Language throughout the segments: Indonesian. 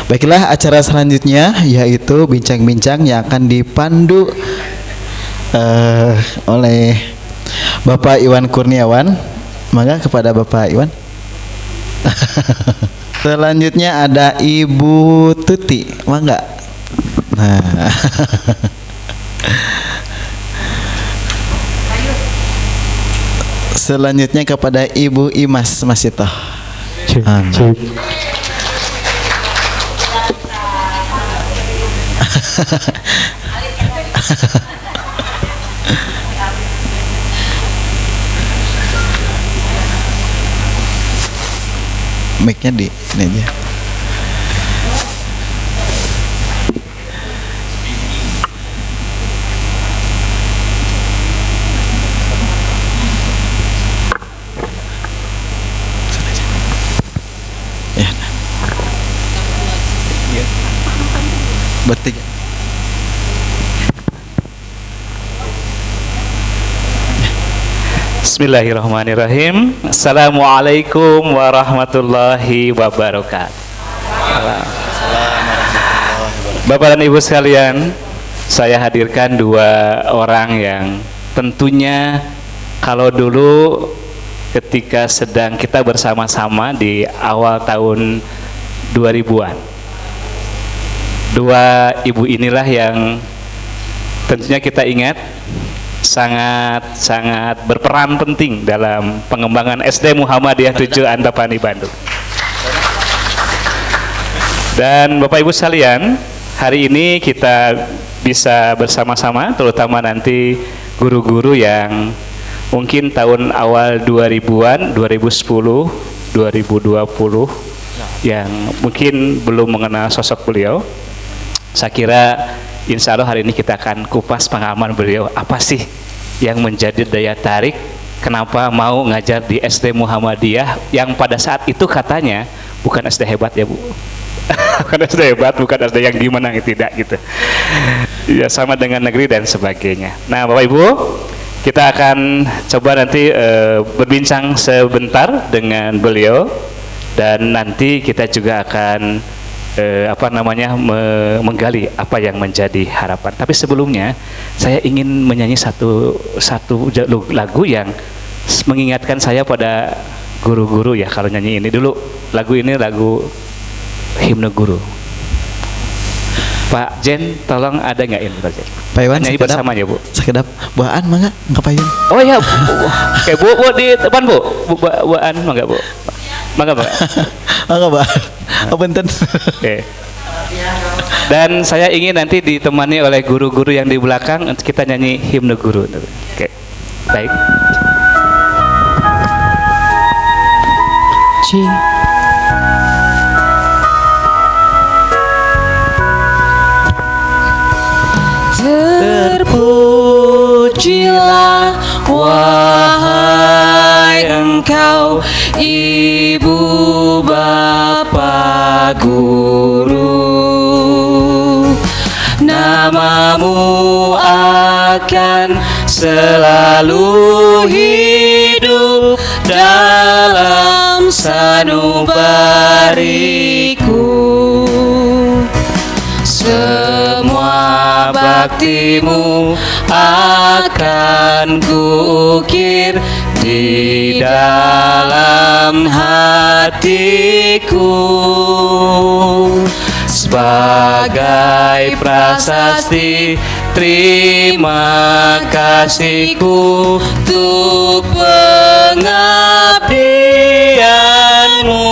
Baiklah, acara selanjutnya yaitu bincang-bincang yang akan dipandu oleh Bapak Iwan Kurniawan. Maka kepada Bapak Iwan. Selanjutnya ada Ibu Tuti, mangga. Nah. Selanjutnya kepada Ibu Imas Masito. Mic-nya di ini aja. Ya. Bertiga. Bismillahirrahmanirrahim. Assalamualaikum warahmatullahi wabarakatuh. Bapak dan Ibu sekalian, saya hadirkan dua orang yang tentunya kalau dulu ketika sedang kita bersama-sama di awal tahun 2000-an, dua ibu inilah yang tentunya kita ingat sangat berperan penting dalam pengembangan SD Muhammadiyah 7 Antapani Bandung. Dan Bapak Ibu sekalian, hari ini kita bisa bersama-sama, terutama nanti guru-guru yang mungkin tahun awal 2000-an, 2010, 2020 yang mungkin belum mengenal sosok beliau. Saya kira insya Allah hari ini kita akan kupas pengalaman beliau, apa sih yang menjadi daya tarik kenapa mau ngajar di SD Muhammadiyah yang pada saat itu katanya bukan SD hebat ya Bu. Bukan SD hebat, bukan SD yang gimana tidak gitu. Ya sama dengan negeri dan sebagainya. Nah Bapak Ibu, kita akan coba nanti berbincang sebentar dengan beliau dan nanti kita juga akan menggali apa yang menjadi harapan. Tapi sebelumnya saya ingin menyanyi satu lagu yang mengingatkan saya pada guru-guru ya. Kalau nyanyi ini dulu, lagu ini lagu himne guru. Pak Jen, tolong ada nggak ini Pak Jen? Pak Iwan nyanyi bersamanya Bu. Sekedap buaan mangga ngapain? Oh ya, oke Bu di depan Bu, buaan mangga Bu. Mangga Pak. Mangga Pak. Oh benten. Oke. Dan saya ingin nanti ditemani oleh guru-guru yang di belakang untuk kita nyanyi himne guru. Oke. Baik. Terpujilah wahai engkau ibu bapa guru, namamu akan selalu hidup dalam sanubariku. Semua baktimu akan kuukir di dalam hatiku sebagai prasasti terima kasihku untuk pengabdianmu.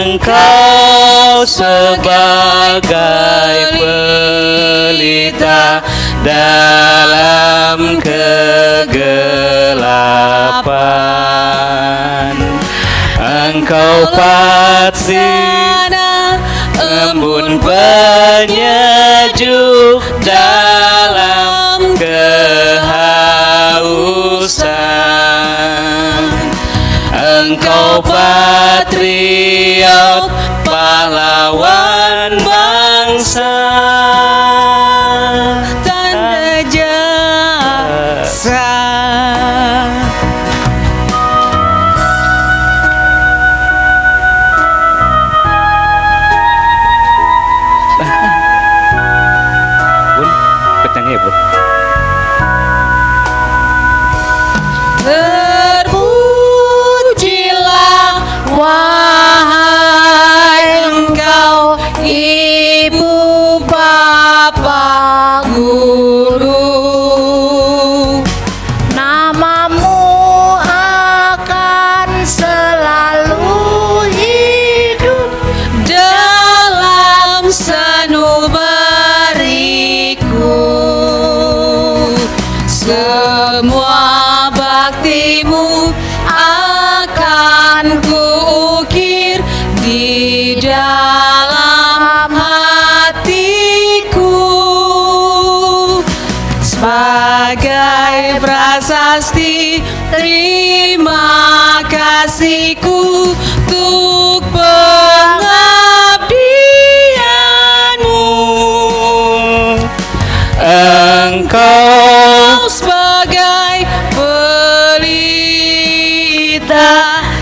Engkau sebagai pelita dalam kegelapan, engkau patsana embun penyejuk dalam kehausan, engkau patriot pahlawan bangsa, tanda jasa.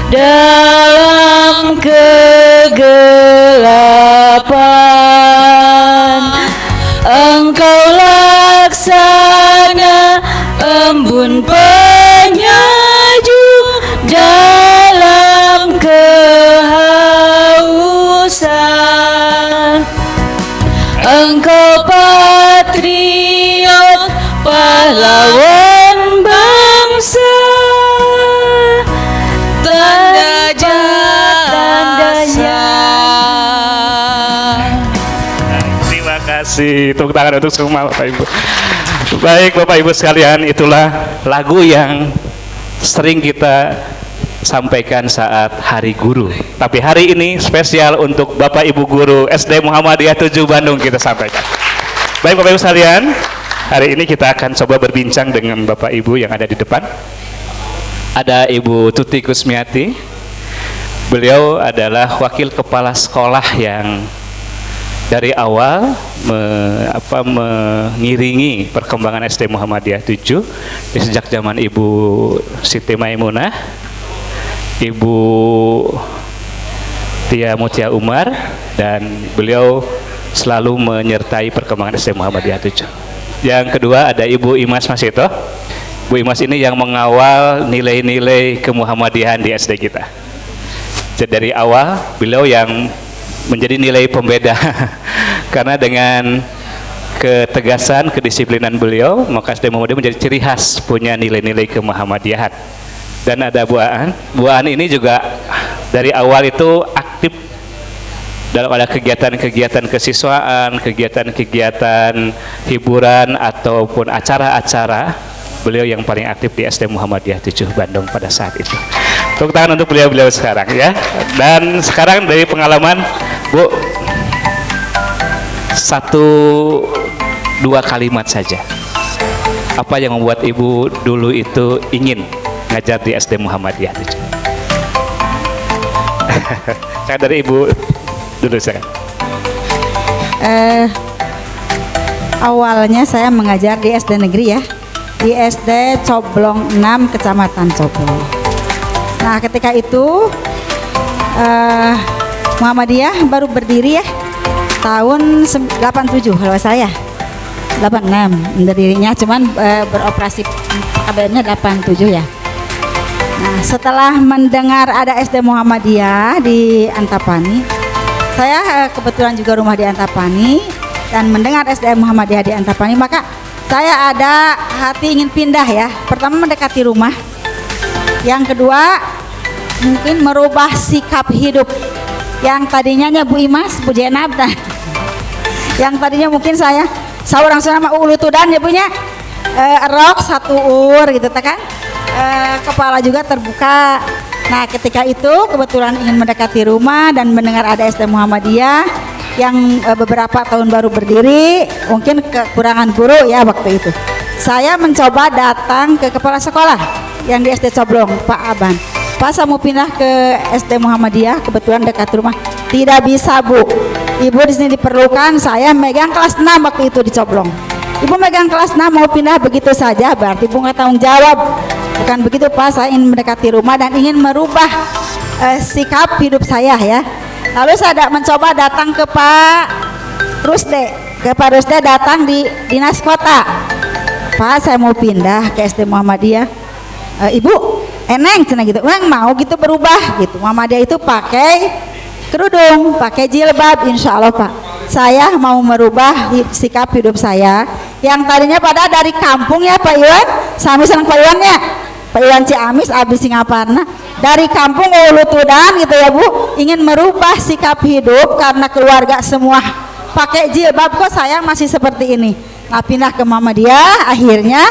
dalam kegelapan. Engkau laksana embun penyejuk dalam kehausan. Engkau patriot pahlawan bangsa, tanda jasa. Terima kasih. Tepuk tangan untuk semua Bapak Ibu. Baik Bapak Ibu sekalian, itulah lagu yang sering kita sampaikan saat Hari Guru. Tapi hari ini spesial untuk Bapak Ibu Guru SD Muhammadiyah 7 Bandung kita sampaikan. Baik Bapak Ibu sekalian, hari ini kita akan coba berbincang dengan Bapak Ibu yang ada di depan. Ada Ibu Tuti Kusmiati. Beliau adalah wakil kepala sekolah yang dari awal mengiringi perkembangan SD Muhammadiyah 7 sejak zaman Ibu Siti Maimunah, Ibu Tia Mutia Umar, dan beliau selalu menyertai perkembangan SD Muhammadiyah 7. Yang kedua ada Ibu Imas Masito. Bu Imas ini yang mengawal nilai-nilai kemuhammadiyahan di SD kita. Jadi dari awal beliau yang menjadi nilai pembeda karena dengan ketegasan, kedisiplinan beliau, maka SD Muhammadiyah menjadi ciri khas punya nilai-nilai kemuhammadiyahan. Dan ada Bu Aan. Bu Aan ini juga dari awal itu aktif dalam ada kegiatan-kegiatan kesiswaan, kegiatan-kegiatan hiburan ataupun acara-acara. Beliau yang paling aktif di SD Muhammadiyah 7 Bandung pada saat itu. Tepuk tangan untuk beliau-beliau sekarang ya. Dan sekarang dari pengalaman Bu, 1-2 kalimat saja. Apa yang membuat Ibu dulu itu ingin ngajar di SD Muhammadiyah 7? Saya dari Ibu dulu saya. Awalnya saya mengajar di SD negeri ya, di SD Coblong 6 Kecamatan Coblong. Nah ketika itu Muhammadiyah baru berdiri ya tahun 87 kalau saya 86 berdirinya, cuman beroperasi KBM-nya 87 ya. Nah setelah mendengar ada SD Muhammadiyah di Antapani, saya kebetulan juga rumah di Antapani, dan mendengar SD Muhammadiyah di Antapani, maka saya ada hati ingin pindah ya. Pertama mendekati rumah, yang kedua mungkin merubah sikap hidup yang tadinya Bu Imas, Bu Jenab, nah, yang tadinya mungkin saya seorang sama ulu tudan ya punya rok satu gitu kan, kepala juga terbuka. Nah ketika itu kebetulan ingin mendekati rumah dan mendengar ada SD Muhammadiyah yang beberapa tahun baru berdiri, mungkin kekurangan guru ya waktu itu. Saya mencoba datang ke kepala sekolah yang di SD Coblong, Pak Aban. Pak, saya mau pindah ke SD Muhammadiyah, kebetulan dekat rumah. Tidak bisa Bu, Ibu di sini diperlukan. Saya megang kelas 6 waktu itu di Coblong. Ibu megang kelas 6 mau pindah begitu saja, berarti Ibu nggak tanggung jawab. Bukan begitu Pak, saya ingin mendekati rumah dan ingin merubah sikap hidup saya ya. Lalu saya mencoba datang ke Pak Rusde, datang di dinas kota. Pak, saya mau pindah ke SD Muhammadiyah. Ibu, eneng cina gitu, mau gitu berubah gitu. Muhammadiyah itu pakai kerudung, pakai jilbab, insya Allah Pak. Saya mau merubah sikap hidup saya yang tadinya pada dari kampung ya Pak Iwan, sami senang Pak Iwan ya, Pak Iwan Ciamis, abis Singaparna, dari kampung Ulu Tudan gitu ya Bu, ingin merubah sikap hidup karena keluarga semua pakai jilbab, kok saya masih seperti ini. Nah pindah ke Muhammadiyah, akhirnya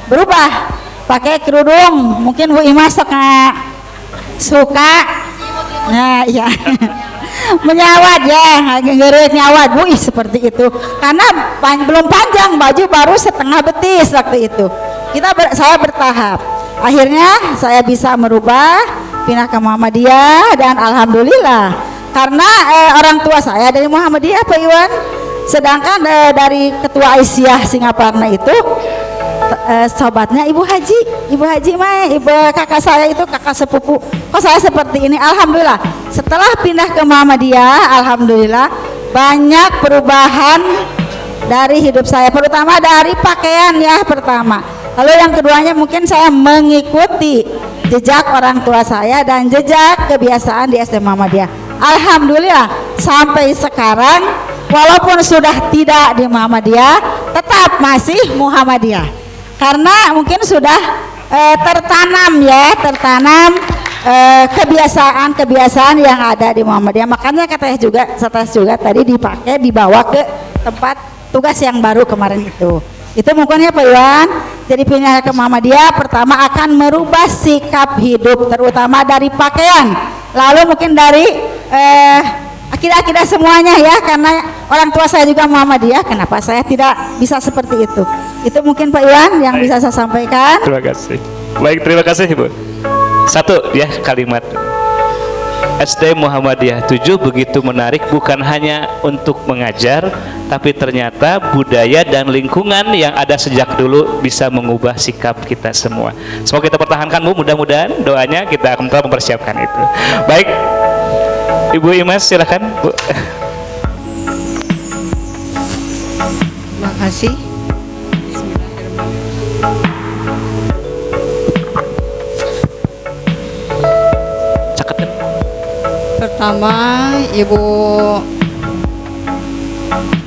berubah pakai kerudung. Mungkin Bu Imas suka, nah iya menyawat ya, ngeret nyawat Bu, seperti itu karena belum panjang, baju baru setengah betis waktu itu. Saya bertahap, akhirnya saya bisa merubah, pindah ke Muhammadiyah, dan alhamdulillah karena orang tua saya dari Muhammadiyah Pak Iwan, sedangkan dari ketua Aisyah Singaparna itu sobatnya Ibu Haji. Ibu Haji mah ibu kakak saya itu kakak sepupu. Kok saya seperti ini? Alhamdulillah. Setelah pindah ke Muhammadiyah, alhamdulillah banyak perubahan dari hidup saya, terutama dari pakaian ya pertama. Lalu yang keduanya mungkin saya mengikuti jejak orang tua saya dan jejak kebiasaan di SD Muhammadiyah. Alhamdulillah sampai sekarang walaupun sudah tidak di Muhammadiyah tetap masih Muhammadiyah karena mungkin sudah tertanam kebiasaan yang ada di Muhammadiyah. Makanya katanya juga setelah juga tadi dibawa ke tempat tugas yang baru kemarin itu mungkin ya Pak Iwan. Jadi pindah ke Muhammadiyah pertama akan merubah sikap hidup terutama dari pakaian, lalu mungkin dari akidah-akidah semuanya ya, karena orang tua saya juga Muhammadiyah, kenapa saya tidak bisa seperti itu mungkin Pak Iwan yang bisa saya sampaikan. Terima kasih. Baik, terima kasih Ibu. Satu ya kalimat SD Muhammadiyah 7 begitu menarik, bukan hanya untuk mengajar, tapi ternyata budaya dan lingkungan yang ada sejak dulu bisa mengubah sikap kita semua. Semoga kita pertahankan Bu, mudah-mudahan doanya kita akan tetap mempersiapkan itu. Baik, Ibu Imas silakan Bu. Terima kasih. Pertama, Ibu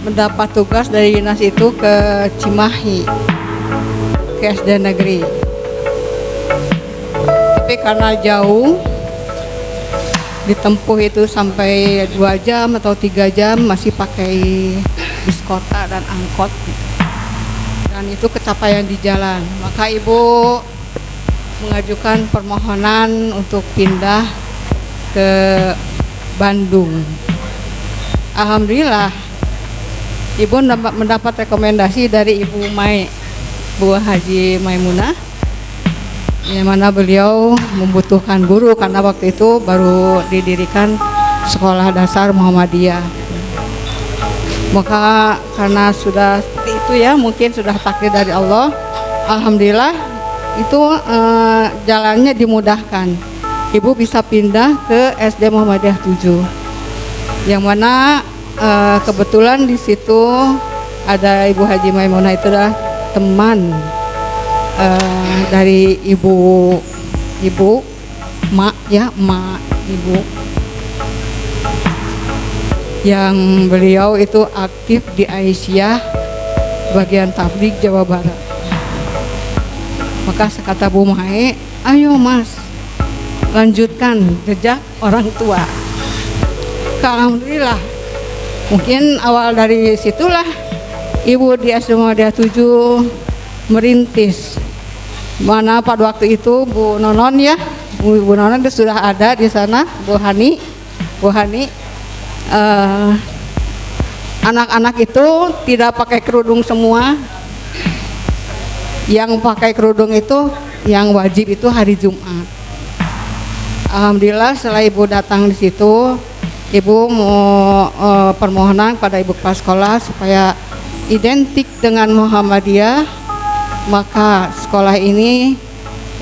mendapat tugas dari dinas itu ke Cimahi, ke SD negeri. Tapi karena jauh, ditempuh itu sampai 2 jam atau 3 jam masih pakai bis kota dan angkot. Dan itu kecapaian di jalan. Maka Ibu mengajukan permohonan untuk pindah ke Bandung. Alhamdulillah Ibu mendapat rekomendasi dari Ibu Bu Haji Maimunah, yang mana beliau membutuhkan guru karena waktu itu baru didirikan sekolah dasar Muhammadiyah. Maka karena sudah seperti itu ya, mungkin sudah takdir dari Allah, alhamdulillah itu jalannya dimudahkan. Ibu bisa pindah ke SD Muhammadiyah 7, yang mana kebetulan di situ ada Ibu Haji Maimunah, itu adalah teman dari ibu mak ibu yang beliau itu aktif di Aisyah bagian tabligh Jawa Barat. Maka kata Bu Mae, ayo Mas, lanjutkan jejak orang tua. Alhamdulillah mungkin awal dari situlah Ibu di SD Muhammadiyah 7 merintis, mana pada waktu itu Bu Nonon ya, Bu Nonon itu sudah ada di sana, Bu Hani anak-anak itu tidak pakai kerudung semua, yang pakai kerudung itu yang wajib itu hari Jumat. Alhamdulillah setelah Ibu datang di situ, Ibu mau permohonan pada Ibu kepala sekolah supaya identik dengan Muhammadiyah, maka sekolah ini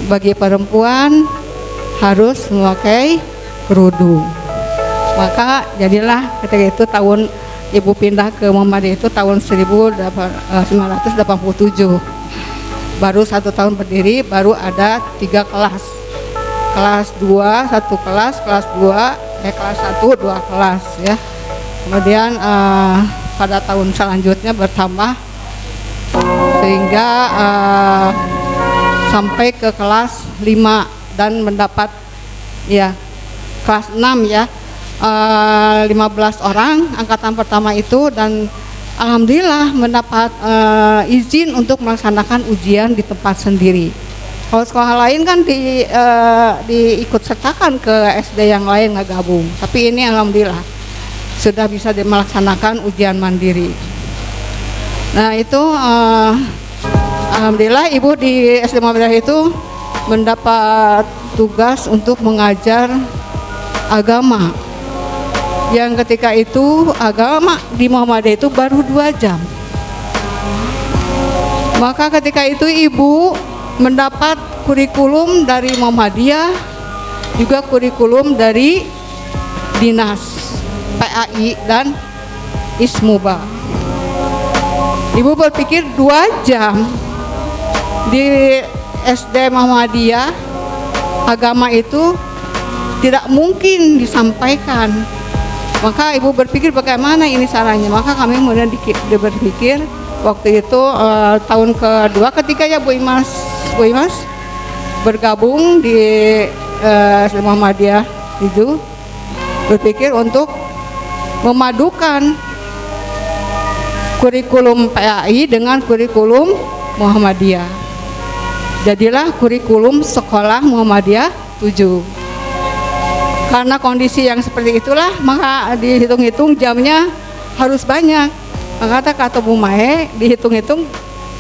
bagi perempuan harus memakai kerudung. Maka jadilah ketika itu tahun Ibu pindah ke Muhammadiyah itu tahun 1987. Baru 1 tahun berdiri, baru ada 3 kelas. Kelas 2, 1 kelas, kelas 2, kelas 1, 2 kelas ya. Kemudian pada tahun selanjutnya bertambah sehingga sampai ke kelas 5 dan mendapat ya kelas 6 ya, 15 orang angkatan pertama itu, dan alhamdulillah mendapat izin untuk melaksanakan ujian di tempat sendiri. Kalau sekolah lain kan diikut sertakan ke SD yang lain, nggak gabung. Tapi ini alhamdulillah sudah bisa melaksanakan ujian mandiri. Nah itu alhamdulillah Ibu di SD Muhammadiyah itu mendapat tugas untuk mengajar agama. Yang ketika itu agama di Muhammadiyah itu baru 2 jam. Maka ketika itu ibu mendapat kurikulum dari Muhammadiyah, juga kurikulum dari dinas PAI dan Ismuba. Ibu berpikir 2 jam di SD Muhammadiyah, agama itu tidak mungkin disampaikan. Maka ibu berpikir bagaimana ini caranya. Maka kami kemudian berpikir waktu itu tahun kedua ketika ya Bu Imas bergabung di SD Muhammadiyah itu, berpikir untuk memadukan kurikulum PAI dengan kurikulum Muhammadiyah. Jadilah kurikulum sekolah Muhammadiyah 7. Karena kondisi yang seperti itulah, maka dihitung-hitung jamnya harus banyak. Maka kata Bu Mae, dihitung-hitung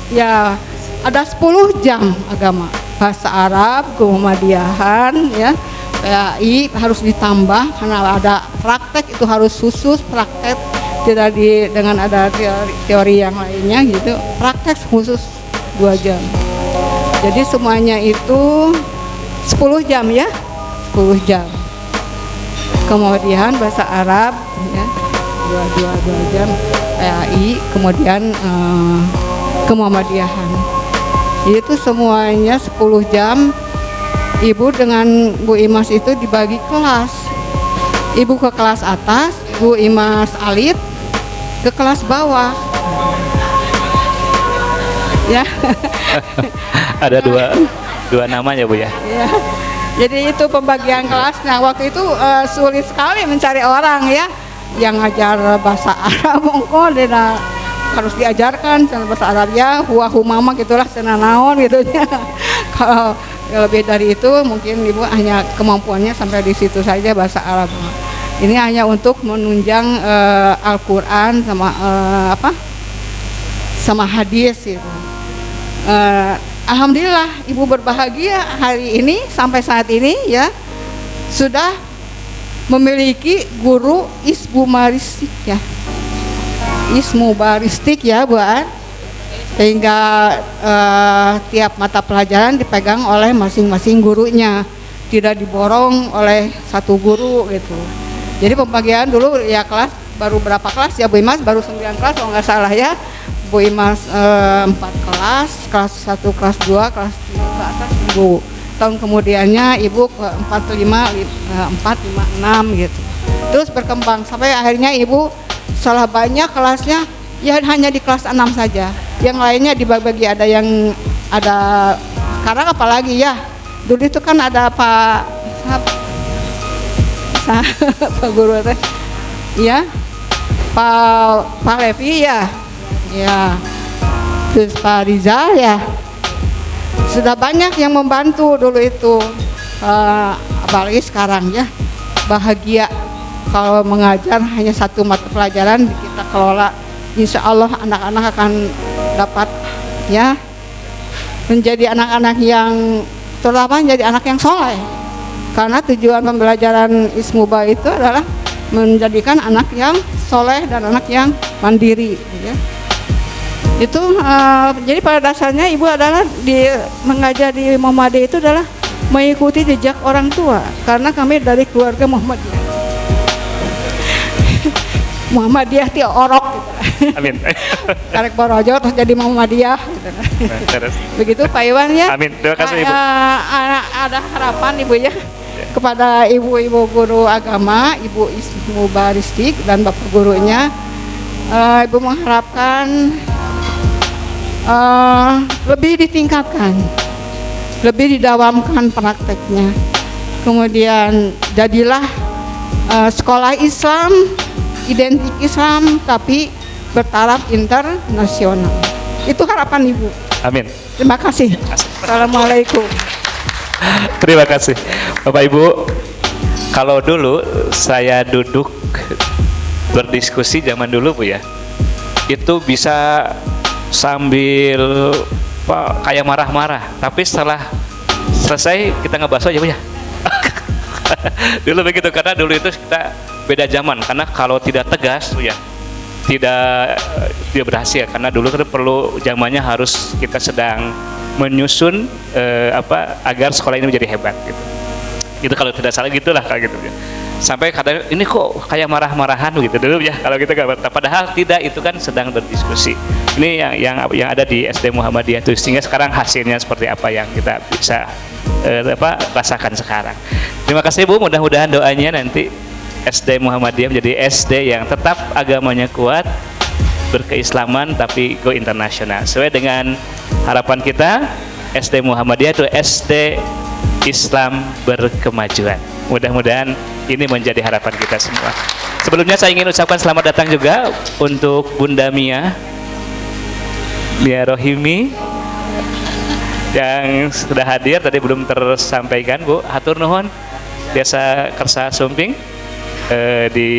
ya ada 10 jam agama. Bahasa Arab, Muhammadiyahan, ya, PAI harus ditambah karena ada praktek, itu harus khusus praktek, tidak dengan ada teori yang lainnya gitu. Praktek khusus 2 jam. Jadi semuanya itu 10 jam ya, 10 jam. Kemudian bahasa Arab ya, 2 jam PAI, kemudian ke Muhammadiyahan. Itu semuanya 10 jam. Ibu dengan Bu Imas itu dibagi kelas. Ibu ke kelas atas, Bu Imas Alit ke kelas bawah. Ya. Ada dua namanya Bu ya. Ya. Jadi itu pembagian kelasnya. Waktu itu sulit sekali mencari orang ya yang ngajar bahasa Arab. Mongko harus diajarkan bahasa Arab ya, huwahu mama gitulah, cenah naon gitu ya. Kalau lebih dari itu mungkin ibu hanya kemampuannya sampai di situ saja bahasa Arab. Ini hanya untuk menunjang Al-Quran sama sama hadis gitu. Alhamdulillah ibu berbahagia hari ini sampai saat ini ya sudah memiliki guru ismubaristik ya, ismubaristik ya buat, sehingga tiap mata pelajaran dipegang oleh masing-masing gurunya, tidak diborong oleh satu guru gitu. Jadi pembagian dulu ya kelas baru berapa kelas ya Bu Imas, baru 9 kelas kalau nggak salah ya. Bu Imas 4 kelas, kelas 1, kelas 2, kelas 3 ke atas ibu. Tahun kemudiannya ibu ke 4, 5, 6 gitu. Terus berkembang sampai akhirnya ibu salah banyak kelasnya ya hanya di kelas 6 saja. Yang lainnya dibagi, ada yang ada sekarang apalagi ya. Dulu itu kan ada Pak Guru teh. Ya. Pak Levi ya. Ya, terus Pak Rizal ya, sudah banyak yang membantu dulu itu, apalagi sekarang ya, bahagia kalau mengajar hanya satu mata pelajaran kita kelola, insya Allah anak-anak akan dapat ya menjadi anak-anak yang terutama menjadi anak yang soleh, karena tujuan pembelajaran Ismuba itu adalah menjadikan anak yang soleh dan anak yang mandiri ya. Itu jadi pada dasarnya ibu adalah mengajar di Muhammadiyah itu adalah mengikuti jejak orang tua, karena kami dari keluarga Muhammadiyah. Muhammadiyah ti orok gitu. Amin. Karek borojo terus jadi Muhammadiyah gitu. Begitu Pak Iwan ya. Amin. Terima kasih Ibu. Ada harapan Ibu ya kepada ibu-ibu guru agama, Ibu Ismubaristik dan Bapak gurunya. Ibu mengharapkan lebih ditingkatkan, lebih didawamkan prakteknya. Kemudian jadilah sekolah Islam, identik Islam, tapi bertaraf internasional. Itu harapan Ibu. Amin. Terima kasih. Assalamualaikum. Terima kasih Bapak Ibu. Kalau dulu saya duduk berdiskusi zaman dulu Bu ya, itu bisa sambil kayak marah-marah, tapi setelah selesai kita ngebahas aja Bu ya. Dulu begitu, karena dulu itu kita beda zaman, karena kalau tidak tegas Bu ya, tidak berhasil karena dulu kan perlu zamannya harus kita sedang menyusun agar sekolah ini menjadi hebat gitu. Itu kalau tidak salah gitulah kalau gitu ya. Sampai kadang ini kok kayak marah-marahan gitu dulu ya kalau kita nggak bertapa, padahal tidak, itu kan sedang berdiskusi. Ini yang ada di SD Muhammadiyah itu, sehingga sekarang hasilnya seperti apa yang kita bisa rasakan sekarang. Terima kasih Bu, mudah-mudahan doanya nanti SD Muhammadiyah menjadi SD yang tetap agamanya kuat, berkeislaman tapi go internasional. Sesuai dengan harapan kita, SD Muhammadiyah itu SD Islam berkemajuan. Mudah-mudahan ini menjadi harapan kita semua. Sebelumnya saya ingin ucapkan selamat datang juga untuk Bunda Mia Rohimi yang sudah hadir, tadi belum tersampaikan Bu. Hatur nuhun biasa kersa sumping di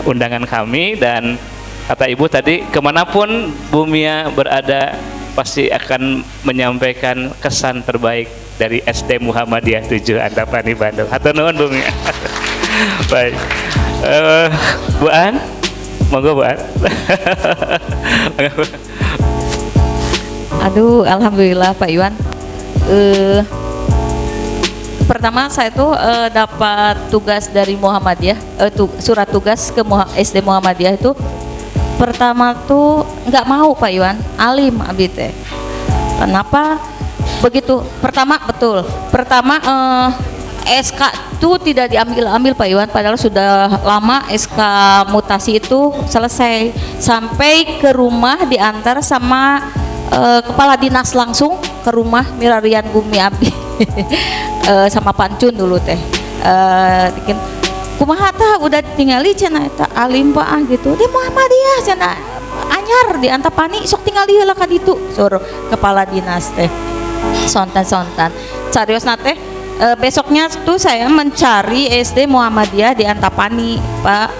undangan kami, dan kata Ibu tadi kemanapun Bu Mia berada pasti akan menyampaikan kesan terbaik dari SD Muhammadiyah 7 Antapani Bandung. Hatur nuhun Bu Mia. Baik, Bu An, monggo Bu An. Aduh, alhamdulillah Pak Iwan. Pertama saya tuh dapat tugas dari Muhammadiyah, surat tugas ke SD Muhammadiyah itu. Pertama tuh nggak mau Pak Iwan, alim abi teh. Kenapa begitu? Pertama betul. Pertama SK itu tidak diambil Pak Iwan, padahal sudah lama SK mutasi itu selesai, sampai ke rumah diantar sama kepala dinas langsung ke rumah Mirarian Bumi Abdi sama Pancun dulu teh bikin kumaha tah udah tinggali cenah eta alim Pak gitu di Muhammadiyah cenah anyar di Antapani sok tinggali heula ka ditu suruh kepala dinas teh sontan cariosna teh besoknya tuh saya mencari SD Muhammadiyah di Antapani Pak,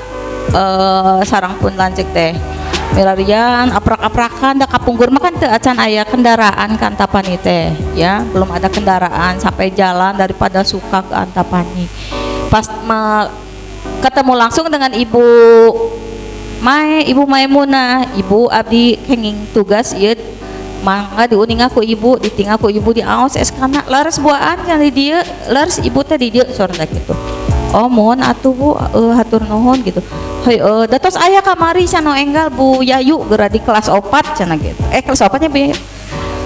sarang pun lancik teh Mirarian aprak-aprakan da kapunggur mah kan teu acan aya kendaraan ke Antapani teh ya, belum ada kendaraan sampai jalan daripada suka ke Antapani. Pas ketemu langsung dengan Ibu Maimunah, Ibu abdi kenging tugas ieu mangga diuning aku Ibu, ditinggal ku Ibu di aos eskana leres buaan kan di dieu, leres Ibu teh di dieu sorna gitu. Oh mohon atuh Bu, hatur nuhun gitu. Hei, datos aya kamari sano enggal Bu Yayu geura di kelas 4 cenah gitu. Kelas 4-nya be.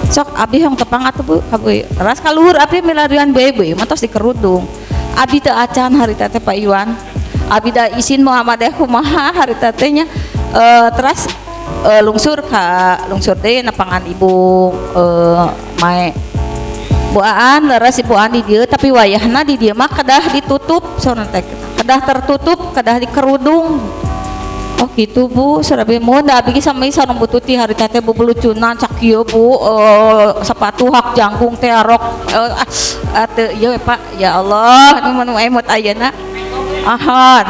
Sok abdi hong tepang atuh Bu, kabeh. Ras kaluhur abdi milarian bebe, mantos di kerudung. Abdi teu acan harita teh Pak Iwan. Abdi da izin Muhammadiyah kumaha harita teh nya. Terus lungsur deui nepangan Ibu Mae. Bu Aan leres Ibu Aan di dieu, tapi wayahna di dieu mah kedah ditutup saurna teh. Kedah tertutup, kedah di kerudung. Oh gitu Bu, surabe mun da abdi sami sareng bututi harita teh bubulucunan cak kieu Bu, sepatu hak jangkung teh rok atuh ieu Pak, ya Allah nu emot ayeuna. Ahon.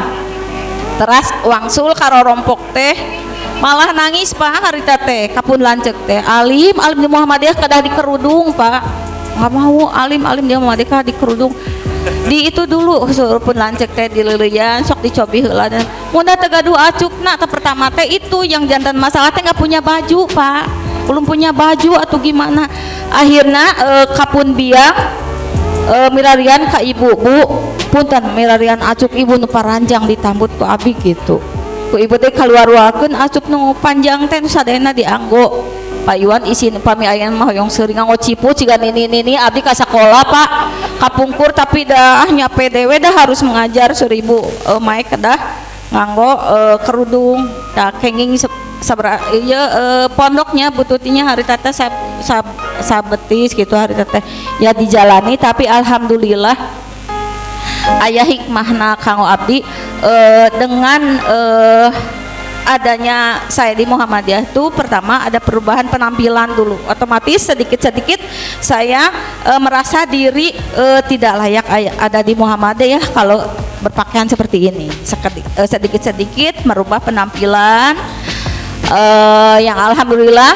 Teras wangsul karo rompok teh malah nangis Pak harita teh kapun lanceuk teh alim di Muhammadiyah kedah di kerudung Pak. Nggak mau alim di Muhammadiyah di kerudung. Di itu dulu pun lancek teh di leuleyan sok dicobi heula dan mun teh gaduh acukna teh pertama teh itu yang jantan masalah teh nggak punya baju Pak, belum punya baju atau gimana, akhirnya kapun biang milarian ka Ibu Bu punten milarian acuk Ibu nu paranjang ditambut ku abi gitu ku Ibu teh kaluar-luarkeun acuk nu panjang teh nu sadayana dianggo Pak Iwan isin pami ayeuna mah hoyong seuring nganggo cipu ciga nini abdi ka sakola Pak kapungkur tapi dah nyape dewe dah harus mengajar 1000 Mae kedah nganggo kerudung da kenging pondoknya bututinya harita teh sabetis gitu harita teh ya dijalani, tapi alhamdulillah aya hikmahna kanggo abdi dengan adanya saya di Muhammadiyah itu. Pertama ada perubahan penampilan dulu, otomatis sedikit-sedikit saya merasa diri tidak layak ada di Muhammadiyah kalau berpakaian seperti ini. Sedikit-sedikit merubah penampilan yang alhamdulillah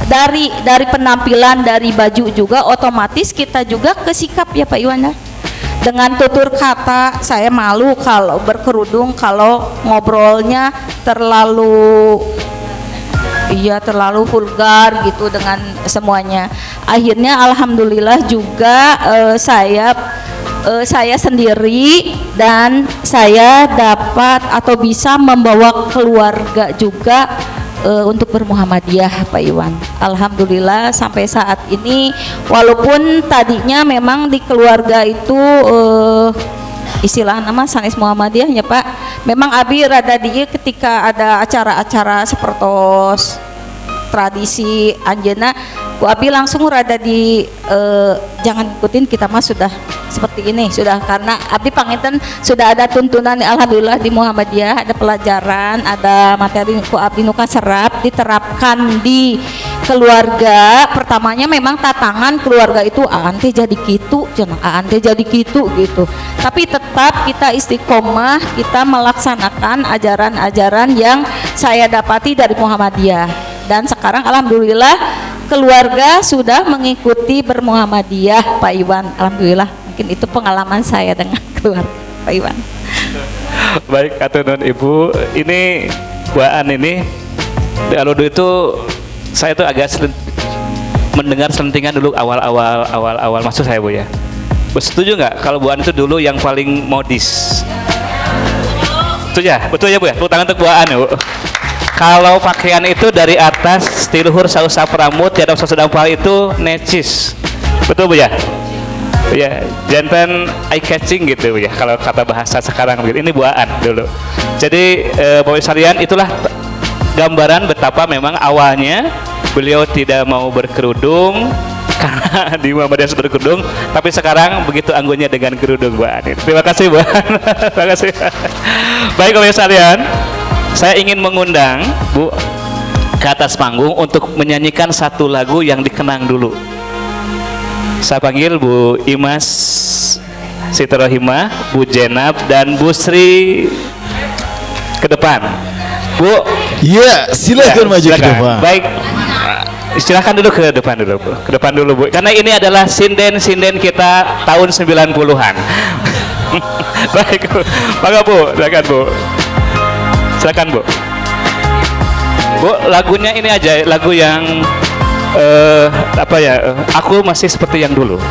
dari penampilan, dari baju juga otomatis kita juga kesikap ya Pak Iwan ya. Dengan tutur kata saya malu kalau berkerudung, kalau ngobrolnya terlalu terlalu vulgar gitu dengan semuanya. Akhirnya alhamdulillah juga saya sendiri dan saya dapat atau bisa membawa keluarga juga untuk bermuhammadiyah, Pak Iwan. Alhamdulillah sampai saat ini, walaupun tadinya memang di keluarga itu istilah nama sanes Muhammadiyahnya, Pak. Memang abi rada dia ketika ada acara-acara seperti tradisi anjeuna, ku abi langsung rada di jangan ikutin, kita mah sudah seperti ini sudah, karena abdi panginten sudah ada tuntunan alhamdulillah di Muhammadiyah, ada pelajaran, ada materi ku abdi nu kaserap diterapkan di keluarga. Pertamanya memang tatangan keluarga itu ante jadi kitu cenah, ante jadi kitu gitu, tapi tetap kita istiqomah, kita melaksanakan ajaran-ajaran yang saya dapati dari Muhammadiyah. Dan sekarang alhamdulillah keluarga sudah mengikuti bermuhammadiyah, Pak Iwan. Alhamdulillah, mungkin itu pengalaman saya dengan keluarga, Pak Iwan. Baik, aturun Ibu. Ini buaan ini kalau dulu itu saya tuh agak mendengar selentingan dulu awal masuk saya, Bu ya. Bu, setuju nggak kalau buaan itu dulu yang paling modis? Betul ya? Betul ya, Bu ya? Tepuk tangan untuk buaan ya, Bu. Kalau pakaian itu dari atas tiluhur sausap rambut tiada usah sedampal itu necis, betul Bu ya? Ya, jantan eye catching gitu Bu ya, kalau kata bahasa sekarang begitu. Ini buaan dulu. Jadi Bapak sekalian, itulah gambaran betapa memang awalnya beliau tidak mau berkerudung karena di Muhammadiyah berkerudung, tapi sekarang begitu anggunnya dengan kerudung Bu Ani. Terima kasih Bu. Terima kasih. Baik Bapak sekalian, saya ingin mengundang Bu ke atas panggung untuk menyanyikan satu lagu yang dikenang dulu. Saya panggil Bu Imas Siti Rohimah, Bu Jenab, dan Bu Sri ke depan. Bu, Iya, silakan maju ke silakan. depan. Baik, silakan dulu ke depan dulu Bu. Ke depan dulu Bu, karena ini adalah sinden-sinden kita tahun 90-an. Baik Bu, maka Bu, silakan Bu. Silakan Bu. Bu, lagunya ini aja, lagu yang aku masih seperti yang dulu.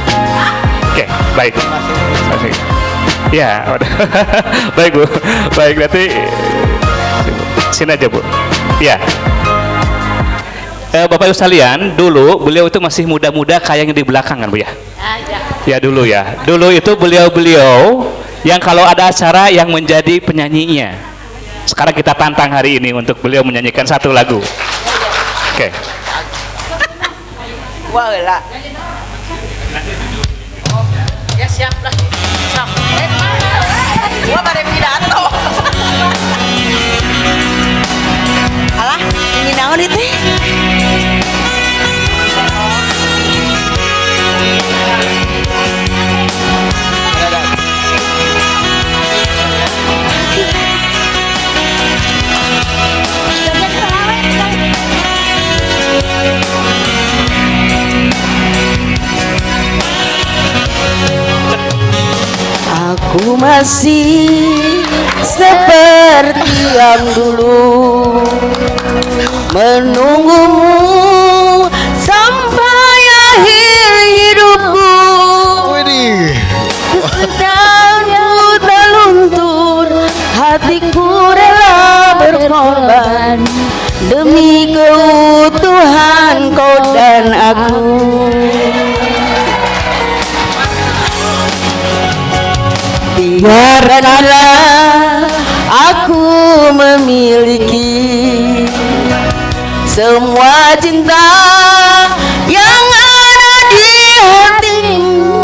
Oke, baik. Ya, baik Bu. Baik, nanti sini aja Bu. Ya. Bapak Ibu sekalian, dulu beliau itu masih muda-muda kayak yang di belakang kan Bu ya? Ya dulu ya. Dulu itu beliau yang kalau ada acara yang menjadi penyanyinya. Sekarang kita tantang hari ini untuk beliau menyanyikan satu lagu. Oke. Wah lah. Ya siap lah. Siap. Gua pada pidato. Alah, ini naon itu? Aku masih seperti yang dulu, menunggumu sampai akhir hidupku. Sedang tak luntur, hatiku rela berkorban demi keutuhan kau dan aku. Biarkanlah aku memiliki semua cinta yang ada di hatimu.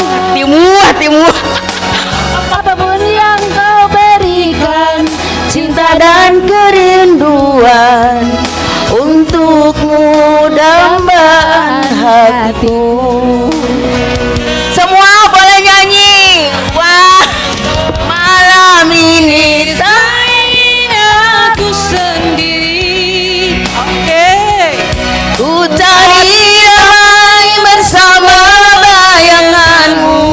Apapun yang kau berikan, cinta dan kerinduan untukmu dambaan hatiku. Semua boleh nyanyi. Wah, malam ini aku sendiri. Oke. Ku cari damai bersama bayanganmu.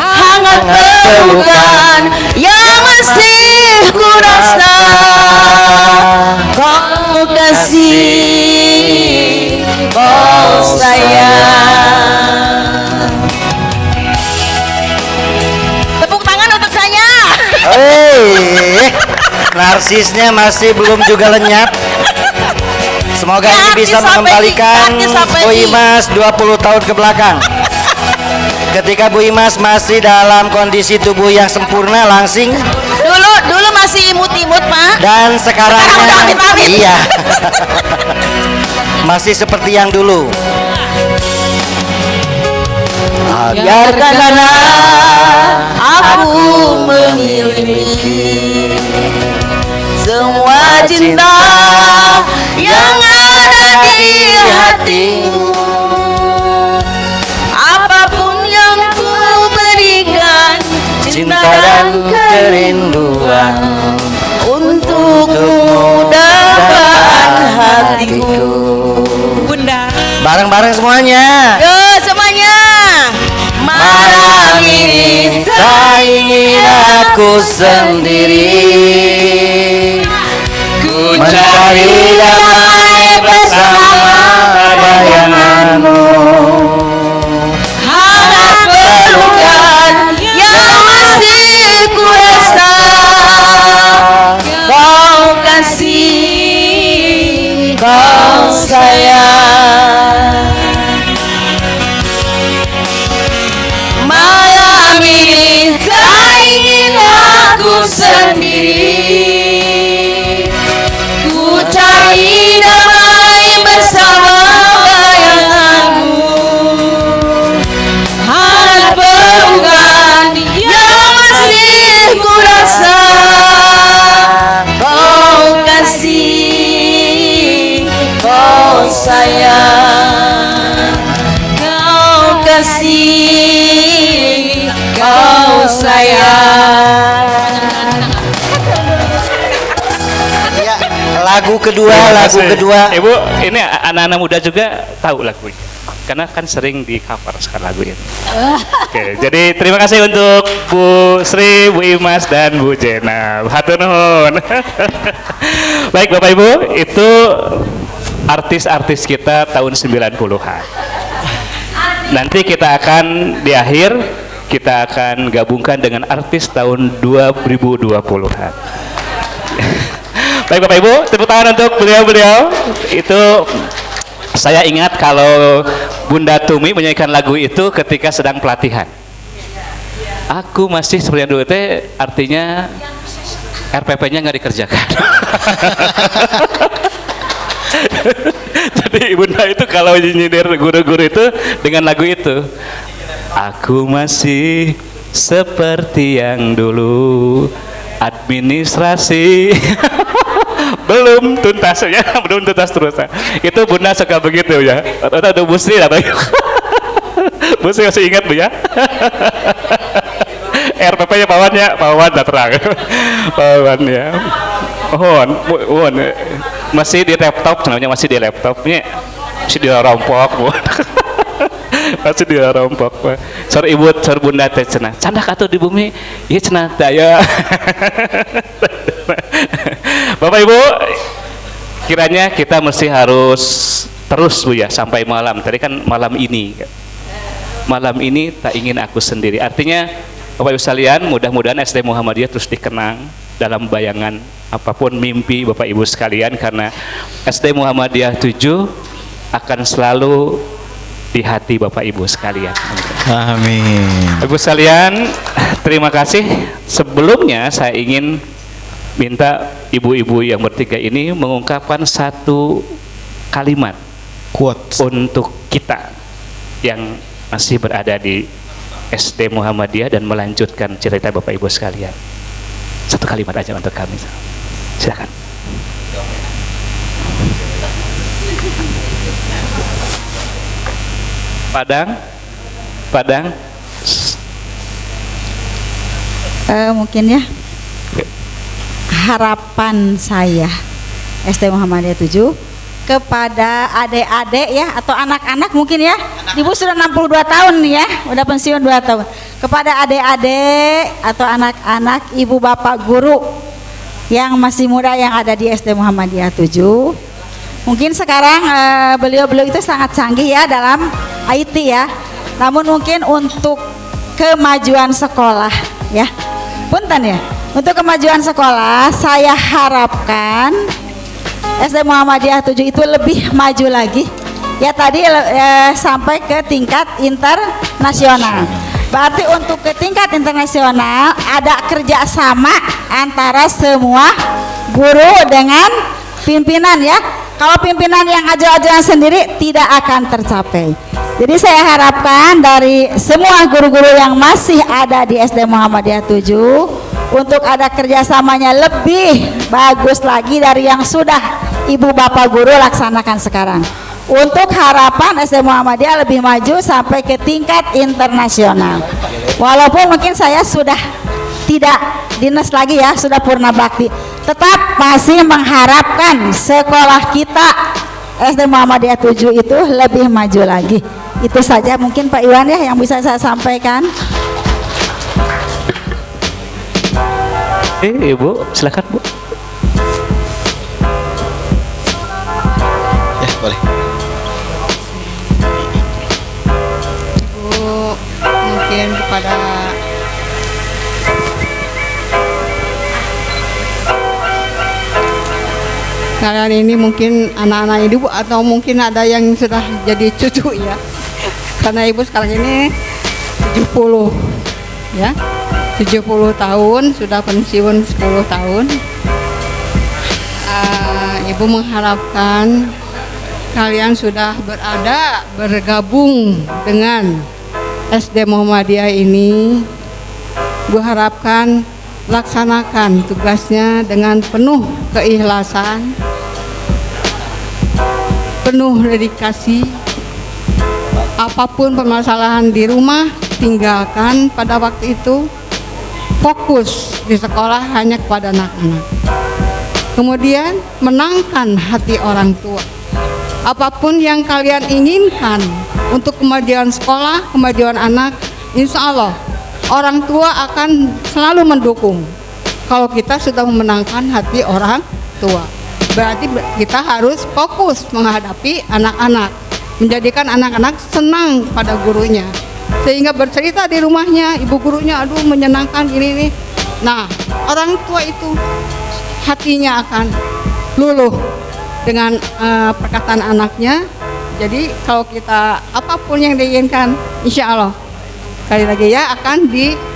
Hangat pelukan yang masih ku rasa kau kasih, kau sayang. Tepuk tangan untuk saya. Narsisnya masih belum juga lenyap. Semoga ini bisa mengembalikan Bu Imas 20 tahun ke belakang. Ketika Bu Imas masih dalam kondisi tubuh yang sempurna, langsing. Dulu masih imut-imut, Pak. Dan sekarang udah amit-amit. iya. Masih seperti yang dulu. Biarkanlah aku memiliki semua cinta yang ada di hatimu. Apapun yang ku berikan, Cinta dan kerinduan untukmu dapat hatiku. Bunda. Bareng-bareng semuanya. Yo semuanya. Malam ini Tak ingin aku sendiri, Ku mencari damai bersama bayanganmu. hangat pelukan yang masih ku rasa, kau kasih, kau sayang. Malam ini tak ingin aku sendiri, ku cari damai bersama bayanganmu. Hangat pelukan yang masih ku rasa, kau kasih, kau sayang. Kau kasih, kau sayang. Ya, lagu kedua. Ibu, ini anak-anak muda juga tahu lagu ini. Karena kan sering di cover sekarang lagu ini. Oke, jadi terima kasih untuk Bu Sri, Bu Imas, dan Bu Jena. Hatur nuhun. Baik Bapak Ibu, itu artis-artis kita tahun 90-an. Nanti kita akan di akhir kita akan gabungkan dengan artis tahun 2020-an. Baik Bapak Ibu, tepuk tangan untuk beliau-beliau. Itu saya ingat kalau Bunda Tumi menyanyikan lagu itu ketika sedang pelatihan. Aku masih seperti yang dulu teh, artinya RPP-nya nggak dikerjakan. Jadi Bunda itu kalau nyindir guru-guru itu dengan lagu itu, aku masih seperti yang dulu, administrasi belum tuntas ya, belum tuntas terus. Itu Bunda suka begitu ya. Atau Bu Sri atau Bu Sri masih ingat Bu ya? RPP-nya Pawan terang. Pawan ya. Mohon masih di laptop, sebenarnya masih di laptopnya, masih di rompok Bu. Masih di rompok. Sor ibu, sor bunda teh cenah. Candak atuh di bumi. Ieu cenah daya. Bapak Ibu, kiranya kita mesti harus terus Bu ya sampai malam. Tadi kan malam ini. Malam ini tak ingin aku sendiri. Artinya Bapak Ibu sekalian, mudah-mudahan SD Muhammadiyah terus dikenang dalam bayangan apapun mimpi Bapak Ibu sekalian, karena SD Muhammadiyah 7 akan selalu di hati Bapak Ibu sekalian. Amin. Ibu sekalian, terima kasih. Sebelumnya saya ingin minta ibu-ibu yang bertiga ini mengungkapkan satu kalimat Quotes. untuk kita yang masih berada di SD Muhammadiyah dan melanjutkan cerita Bapak Ibu sekalian. Satu kalimat aja untuk kami. Silakan. Padang. Mungkin ya, harapan saya SD Muhammadiyah 7 kepada adik-adik ya atau anak-anak mungkin ya, ibu sudah 62 tahun nih ya, udah pensiun 2 tahun. Kepada adik-adik atau anak-anak, ibu bapak guru, yang masih muda yang ada di SD Muhammadiyah 7. Mungkin sekarang beliau-beliau itu sangat canggih ya dalam IT ya. Namun mungkin untuk kemajuan sekolah ya. Punten ya. Untuk kemajuan sekolah saya harapkan SD Muhammadiyah 7 itu lebih maju lagi. Ya tadi sampai ke tingkat internasional. Berarti untuk ke tingkat internasional ada kerjasama antara semua guru dengan pimpinan ya. Kalau pimpinan yang aja-ajaan sendiri tidak akan tercapai. Jadi saya harapkan dari semua guru-guru yang masih ada di SD Muhammadiyah 7 untuk ada kerjasamanya lebih bagus lagi dari yang sudah ibu bapak guru laksanakan sekarang. Untuk harapan SD Muhammadiyah lebih maju sampai ke tingkat internasional. Walaupun mungkin saya sudah tidak dinas lagi ya, sudah purna bakti, tetap masih mengharapkan sekolah kita SD Muhammadiyah 7 itu lebih maju lagi. Itu saja mungkin Pak Iwan ya yang bisa saya sampaikan. Ibu, silakan Bu. Ya, boleh. Ibu mungkin kepada kalian ini mungkin anak-anak ibu atau mungkin ada yang sudah jadi cucu ya. Karena ibu sekarang ini 70 ya. 70 tahun, sudah pensiun 10 tahun. Ibu mengharapkan kalian sudah bergabung dengan SD Muhammadiyah ini. Ibu harapkan laksanakan tugasnya dengan penuh keikhlasan, penuh dedikasi. Apapun permasalahan di rumah, tinggalkan pada waktu itu. Fokus di sekolah hanya kepada anak-anak. Kemudian menangkan hati orang tua. Apapun yang kalian inginkan untuk kemajuan sekolah, kemajuan anak, insya Allah orang tua akan selalu mendukung. Kalau kita sudah memenangkan hati orang tua, berarti kita harus fokus menghadapi anak-anak, menjadikan anak-anak senang pada gurunya. Sehingga bercerita di rumahnya, ibu gurunya aduh menyenangkan ini nih. Nah, orang tua itu hatinya akan luluh dengan perkataan anaknya. Jadi kalau kita apapun yang diinginkan, insya Allah sekali lagi ya akan didukung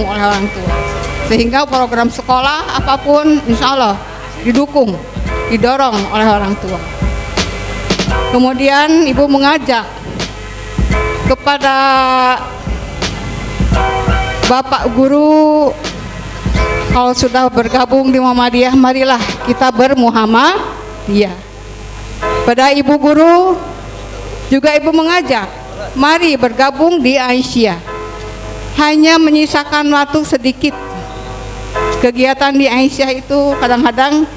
oleh orang tua. Sehingga program sekolah apapun insya Allah didukung, didorong oleh orang tua. Kemudian ibu mengajak kepada Bapak Guru, kalau sudah bergabung di Muhammadiyah, marilah kita bermuhammadiyah. Pada Ibu Guru juga Ibu mengajak, mari bergabung di Aisyah. Hanya menyisakan waktu sedikit. Kegiatan di Aisyah itu kadang-kadang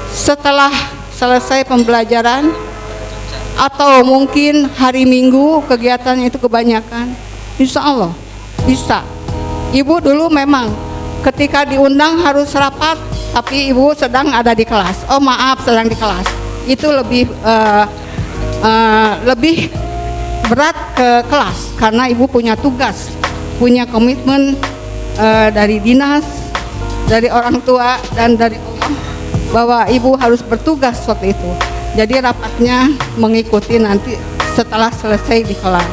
setelah selesai pembelajaran atau mungkin hari Minggu kegiatannya itu kebanyakan. Insya Allah bisa. Ibu dulu memang ketika diundang harus rapat, tapi ibu sedang ada di kelas. Oh maaf, sedang di kelas. Itu lebih berat ke kelas karena ibu punya tugas, punya komitmen dari dinas, dari orang tua dan dari Allah bahwa ibu harus bertugas waktu itu. Jadi rapatnya mengikuti nanti setelah selesai di kelas.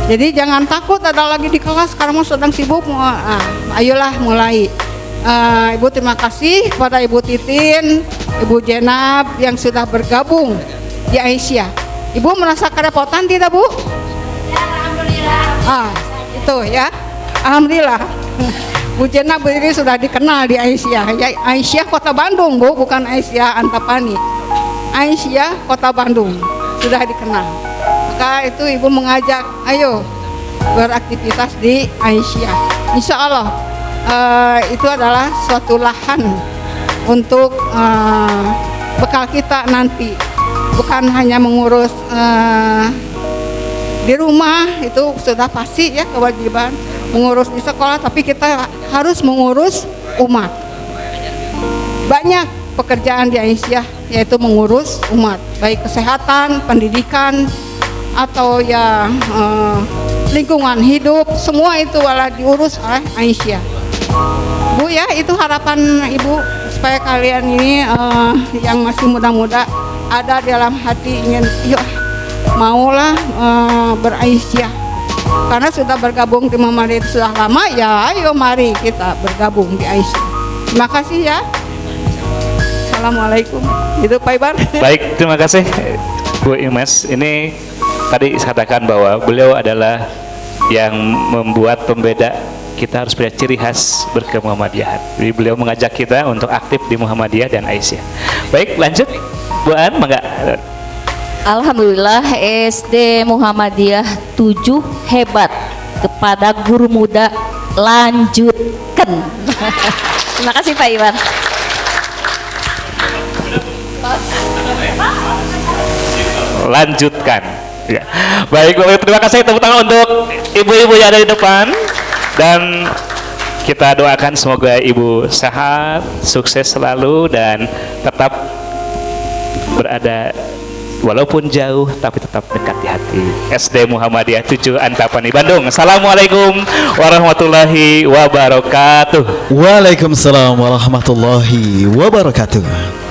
Jadi jangan takut ada lagi di kelas karena sedang sibuk. Ayolah mulai. Ibu terima kasih kepada Ibu Titin, Ibu Jenab yang sudah bergabung di Aisyah. Ibu merasa kerepotan tidak Bu? Ya, alhamdulillah. Itu ya, alhamdulillah. Bu Jenab ini sudah dikenal di Aisyah. Ya, Aisyah Kota Bandung Bu, bukan Aisyah Antapani. Aisyah Kota Bandung sudah dikenal. Maka itu ibu mengajak, ayo beraktivitas di Aisyah. Insya Allah itu adalah suatu lahan untuk bekal kita nanti. Bukan hanya mengurus di rumah, itu sudah pasti ya kewajiban mengurus di sekolah, tapi kita harus mengurus umat. banyak pekerjaan di Aisyah, yaitu mengurus umat, baik kesehatan, pendidikan, atau ya lingkungan hidup, semua itu malah diurus oleh Aisyah. Bu ya, itu harapan Ibu supaya kalian ini yang masih muda-muda ada dalam hati ingin yuk maulah beraisyah, karena sudah bergabung di Muhammadiyah sudah lama ya, ayo mari kita bergabung di Aisyah. Terima kasih ya. Assalamualaikum. Itu Pak Ibar. Baik, terima kasih Bu Imas. Ini tadi katakan bahwa beliau adalah yang membuat pembeda kita harus punya ciri khas berkemuhammadiyahan. Jadi beliau mengajak kita untuk aktif di Muhammadiyah dan Aisyah. Baik, lanjut Bu An, mangga. Alhamdulillah SD Muhammadiyah 7 hebat, kepada guru muda lanjutkan. Terima kasih Pak Iwan. Lanjutkan. Ya. Baik, terima kasih, tepuk tangan untuk ibu-ibu yang ada di depan, dan kita doakan semoga ibu sehat, sukses selalu, dan tetap berada walaupun jauh tapi tetap dekat di hati. SD Muhammadiyah 7 Antapani Bandung. Assalamualaikum warahmatullahi wabarakatuh. Waalaikumsalam warahmatullahi wabarakatuh.